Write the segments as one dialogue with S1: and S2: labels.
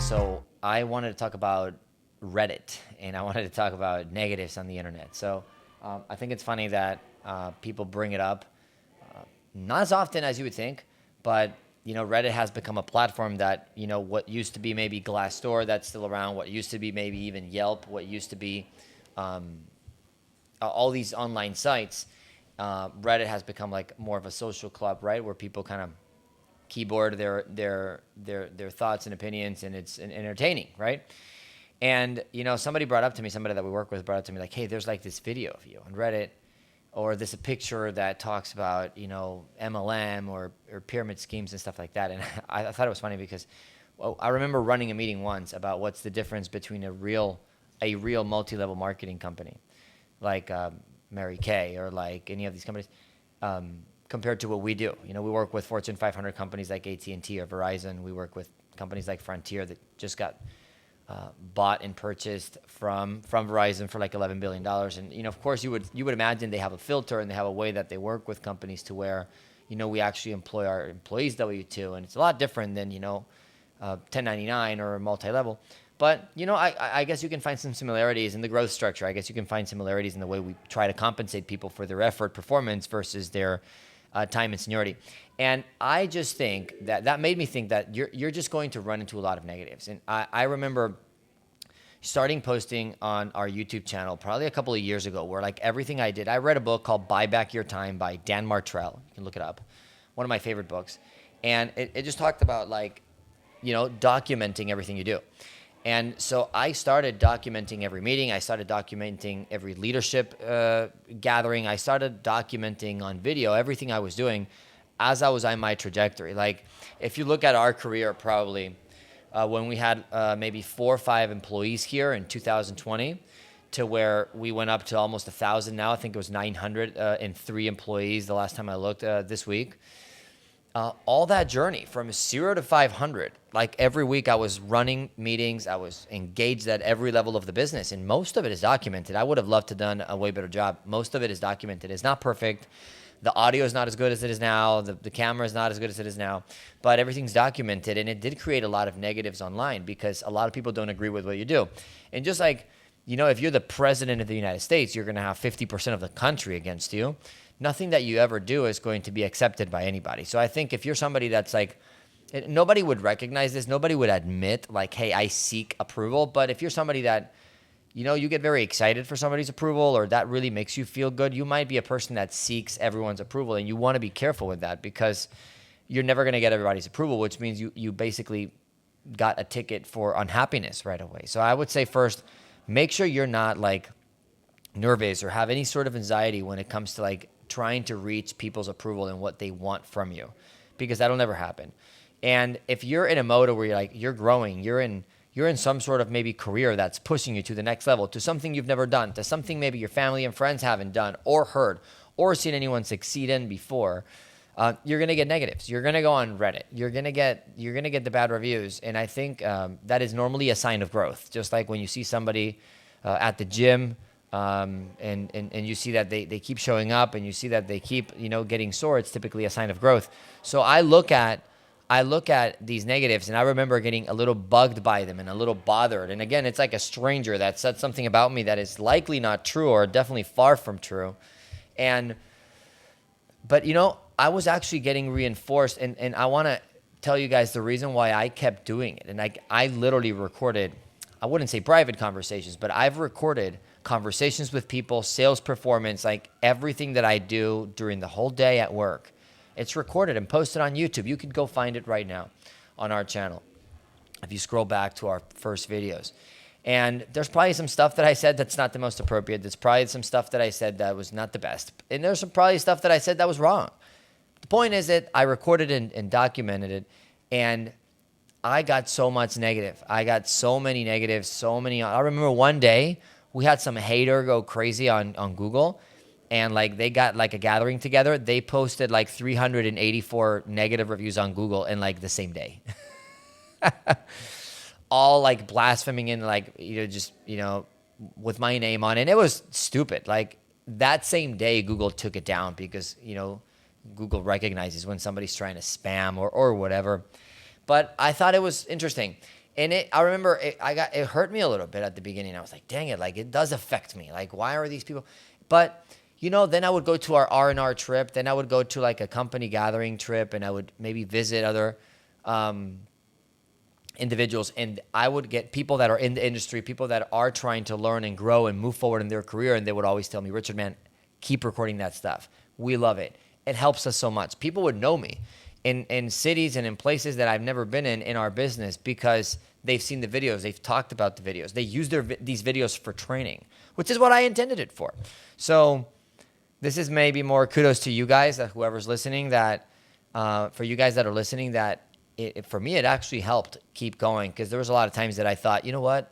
S1: So I wanted to talk about Reddit, and I wanted to talk about negatives on the internet. So I think it's funny that people bring it up, not as often as you would think, but Reddit has become a platform that what used to be maybe Glassdoor, that's still around. What used to be maybe even Yelp, what used to be all these online sites. Reddit has become like more of a social club, right, where people kind of keyboard their thoughts and opinions, and it's entertaining, right? And somebody brought up to me, somebody that we work with brought up to me like, hey, there's like this video of you on Reddit, or this a picture that talks about MLM or pyramid schemes and stuff like that. And I thought it was funny because I remember running a meeting once about what's the difference between a real multi-level marketing company like Mary Kay or like any of these companies, compared to what we do. We work with Fortune 500 companies like AT&T or Verizon. We work with companies like Frontier that just got bought and purchased from Verizon for like $11 billion. And, of course, you would imagine they have a filter and they have a way that they work with companies to where, we actually employ our employees W-2. And it's a lot different than, 1099 or multi-level. But, I guess you can find some similarities in the growth structure. I guess you can find similarities in the way we try to compensate people for their effort, performance versus their time and seniority. And I just think that made me think that you're just going to run into a lot of negatives. And I remember starting posting on our YouTube channel probably a couple of years ago, where like everything I did, I read a book called Buy Back Your Time by Dan Martrell. You can look it up. One of my favorite books. And it just talked about like, documenting everything you do. And so I started documenting every meeting. I started documenting every leadership gathering. I started documenting on video everything I was doing as I was on my trajectory. Like if you look at our career, probably when we had maybe 4 or 5 employees here in 2020 to where we went up to almost 1,000 now. I think it was 903 employees the last time I looked this week. All that journey from 0 to 500, like every week I was running meetings, I was engaged at every level of the business, and most of it is documented. I would have loved to have done a way better job. Most of it is documented. It's not perfect. The audio is not as good as it is now. The camera is not as good as it is now, but everything's documented, and it did create a lot of negatives online because a lot of people don't agree with what you do. And just like, if you're the president of the United States, you're going to have 50% of the country against you. Nothing that you ever do is going to be accepted by anybody. So I think if you're somebody that's like, nobody would recognize this, nobody would admit like, hey, I seek approval. But if you're somebody that, you get very excited for somebody's approval, or that really makes you feel good, you might be a person that seeks everyone's approval, and you want to be careful with that because you're never going to get everybody's approval, which means you basically got a ticket for unhappiness right away. So I would say first, make sure you're not like nervous or have any sort of anxiety when it comes to like trying to reach people's approval and what they want from you, because that'll never happen. And if you're in a mode where you're growing, you're in some sort of maybe career that's pushing you to the next level, to something you've never done, to something maybe your family and friends haven't done or heard or seen anyone succeed in before, you're going to get negatives. You're going to go on Reddit. You're going to get the bad reviews. And I think that is normally a sign of growth. Just like when you see somebody at the gym, and you see that they keep showing up, and you see that they keep getting sore, it's typically a sign of growth. So I look at these negatives, and I remember getting a little bugged by them and a little bothered. And again, it's like a stranger that said something about me that is likely not true, or definitely far from true. But I was actually getting reinforced, and I want to tell you guys the reason why I kept doing it. And I literally recorded, I wouldn't say private conversations, but I've recorded conversations with people, sales performance, like everything that I do during the whole day at work. It's recorded and posted on YouTube. You could go find it right now on our channel if you scroll back to our first videos. And there's probably some stuff that I said that's not the most appropriate. There's probably some stuff that I said that was not the best. And there's probably stuff that I said that was wrong. The point is that I recorded and documented it, and I got so much negative. I got so many negatives, I remember one day we had some hater go crazy on Google, and like they got like a gathering together. They posted like 384 negative reviews on Google in like the same day. All like blaspheming in like, with my name on it. And it was stupid. Like that same day, Google took it down because, Google recognizes when somebody's trying to spam or whatever. But I thought it was interesting. And I remember it hurt me a little bit at the beginning. I was like, dang it, like it does affect me. Like, why are these people? But then I would go to our R&R trip. Then I would go to like a company gathering trip, and I would maybe visit other individuals, and I would get people that are in the industry, people that are trying to learn and grow and move forward in their career, and they would always tell me, Richard, man, keep recording that stuff. We love it. It helps us so much. People would know me in cities and in places that I've never been in our business because they've seen the videos. They've talked about the videos. They use these videos for training, which is what I intended it for. So this is maybe more kudos to you guys, whoever's listening, that for you guys that are listening, that for me, it actually helped keep going, because there was a lot of times that I thought, you know what?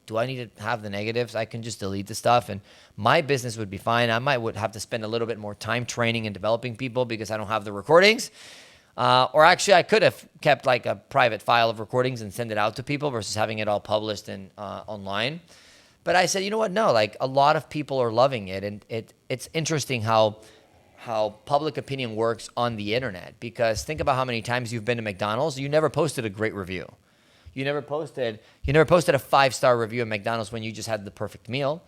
S1: Do I need to have the negatives? I can just delete the stuff and my business would be fine. I would have to spend a little bit more time training and developing people because I don't have the recordings. Or actually, I could have kept like a private file of recordings and send it out to people versus having it all published and online. But I said, you know what? No, like a lot of people are loving it. And it's interesting how public opinion works on the internet, because think about how many times you've been to McDonald's. You never posted a great review. You never posted a 5-star review at McDonald's when you just had the perfect meal.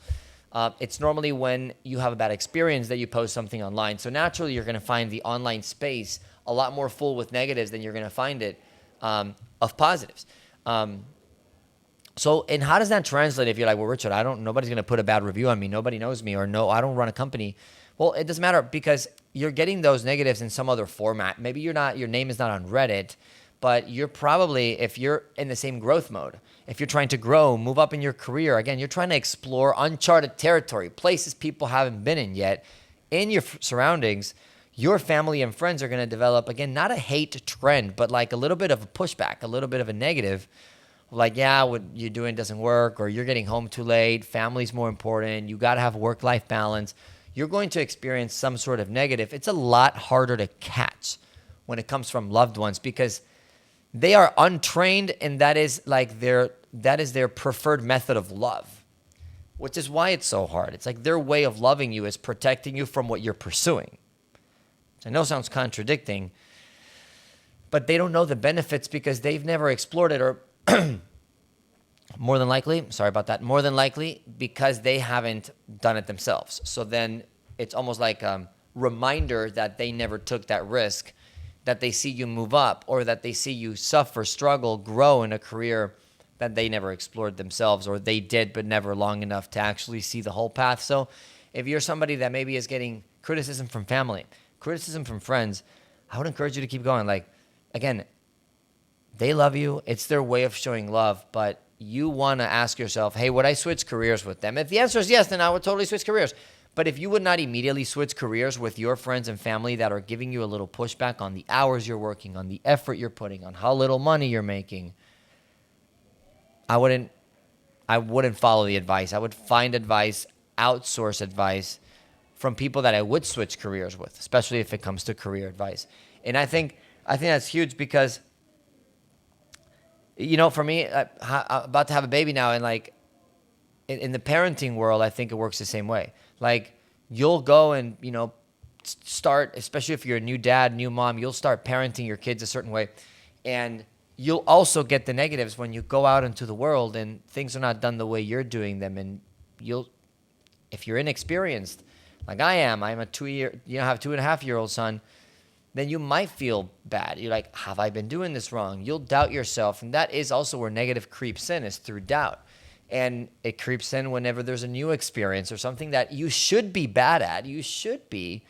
S1: It's normally when you have a bad experience that you post something online. So naturally, you're going to find the online space a lot more full with negatives than you're going to find it of positives. So, and how does that translate if you're like, well, Richard, nobody's going to put a bad review on me. Nobody knows me, or no, I don't run a company. Well, it doesn't matter, because you're getting those negatives in some other format. Maybe your name is not on Reddit, but you're probably, if you're in the same growth mode, if you're trying to grow, move up in your career, again, you're trying to explore uncharted territory, places people haven't been in yet, in your surroundings, your family and friends are going to develop, again, not a hate trend, but like a little bit of a pushback, a little bit of a negative. Like, yeah, what you're doing doesn't work, or you're getting home too late, family's more important, you got to have work-life balance. You're going to experience some sort of negative. It's a lot harder to catch when it comes from loved ones, because they are untrained, and that is their preferred method of love, which is why it's so hard. It's like their way of loving you is protecting you from what you're pursuing. Which I know sounds contradicting, but they don't know the benefits because they've never explored it, or more than likely because they haven't done it themselves. So then it's almost like a reminder that they never took that risk, that they see you move up, or that they see you suffer, struggle, grow in a career that they never explored themselves, or they did but never long enough to actually see the whole path. So if you're somebody that maybe is getting criticism from family, criticism from friends, I would encourage you to keep going. Like, again, they love you. It's their way of showing love, but you want to ask yourself, hey, would I switch careers with them? If the answer is yes, then I would totally switch careers. But if you would not immediately switch careers with your friends and family that are giving you a little pushback on the hours you're working, on the effort you're putting, on how little money you're making, I wouldn't follow the advice. I would find advice, outsource advice from people that I would switch careers with, especially if it comes to career advice. And I think that's huge, because for me, I'm about to have a baby now, and like in the parenting world, I think it works the same way. Like, you'll go and, start, especially if you're a new dad, new mom, you'll start parenting your kids a certain way. And you'll also get the negatives when you go out into the world and things are not done the way you're doing them. And if you're inexperienced, like I am, I'm have a 2.5-year-old son, then you might feel bad. You're like, have I been doing this wrong? You'll doubt yourself. And that is also where negative creeps in, is through doubt. And it creeps in whenever there's a new experience or something that you should be bad at. You should be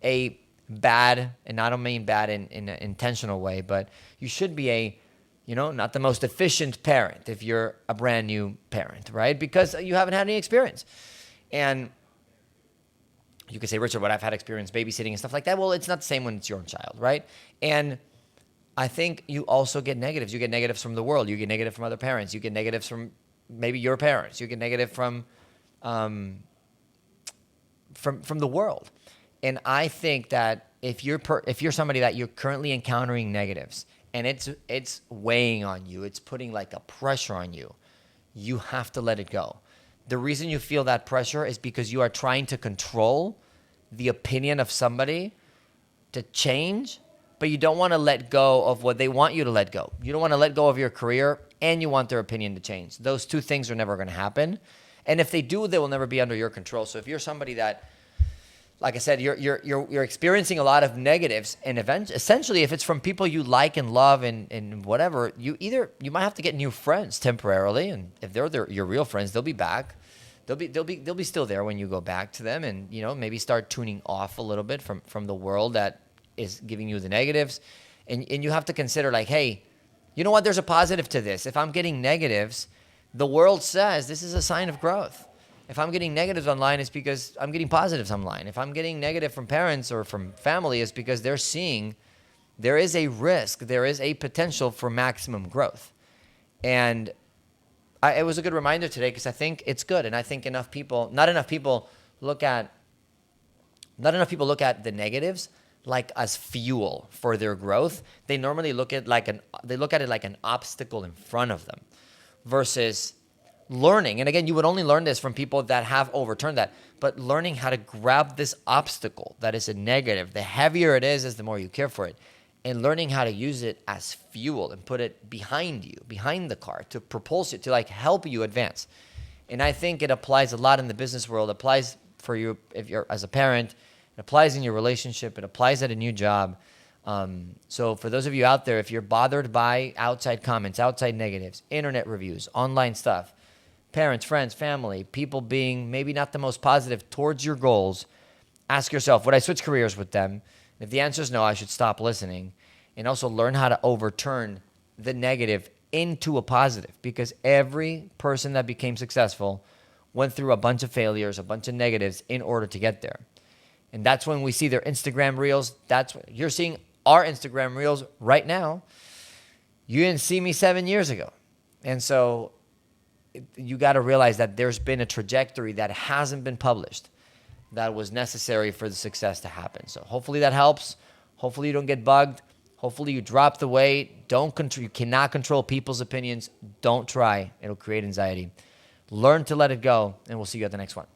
S1: a bad, and I don't mean bad in an intentional way, but you should be not the most efficient parent if you're a brand new parent, right? Because you haven't had any experience. And you could say, Richard, but I've had experience babysitting and stuff like that. Well, it's not the same when it's your own child, right? And I think you also get negatives. You get negatives from the world. You get negative from other parents. You get negatives from maybe your parents. You get negative from the world. And I think that if you're somebody that you're currently encountering negatives and it's weighing on you, it's putting like a pressure on you, you have to let it go. The reason you feel that pressure is because you are trying to control the opinion of somebody to change, but you don't want to let go of what they want you to let go. You don't want to let go of your career and you want their opinion to change. Those two things are never going to happen. And if they do, they will never be under your control. So if you're somebody that, like I said, you're experiencing a lot of negatives, and essentially, if it's from people you like and love and whatever, you might have to get new friends temporarily, and if they're your real friends, they'll be back. They'll be still there when you go back to them, and maybe start tuning off a little bit from the world that is giving you the negatives, and you have to consider, like, hey, you know what? There's a positive to this. If I'm getting negatives, the world says this is a sign of growth. If I'm getting negatives online, it's because I'm getting positives online. If I'm getting negative from parents or from family, it's because they're seeing there is a risk, there is a potential for maximum growth. And it was a good reminder today, because I think it's good. And I think not enough people look at the negatives like as fuel for their growth. They normally look at it like an obstacle in front of them, versus learning. And again, you would only learn this from people that have overturned that, but learning how to grab this obstacle that is a negative, the heavier it is the more you care for it, and learning how to use it as fuel and put it behind you, behind the car, to propulse it, to like help you advance. And I think it applies a lot in the business world. It applies for you if you're as a parent. It applies in your relationship. It applies at a new job. So for those of you out there, if you're bothered by outside comments, outside negatives, internet reviews, online stuff, parents, friends, family, people being maybe not the most positive towards your goals, ask yourself, would I switch careers with them? If the answer is no, I should stop listening. And also learn how to overturn the negative into a positive, because every person that became successful went through a bunch of failures, a bunch of negatives in order to get there. And that's when we see their Instagram reels. That's what you're seeing, our Instagram reels right now. You didn't see me 7 years ago. And so you got to realize that there's been a trajectory that hasn't been published that was necessary for the success to happen. So hopefully that helps. Hopefully you don't get bugged. Hopefully you drop the weight. You cannot control people's opinions. Don't try. It'll create anxiety. Learn to let it go, and we'll see you at the next one.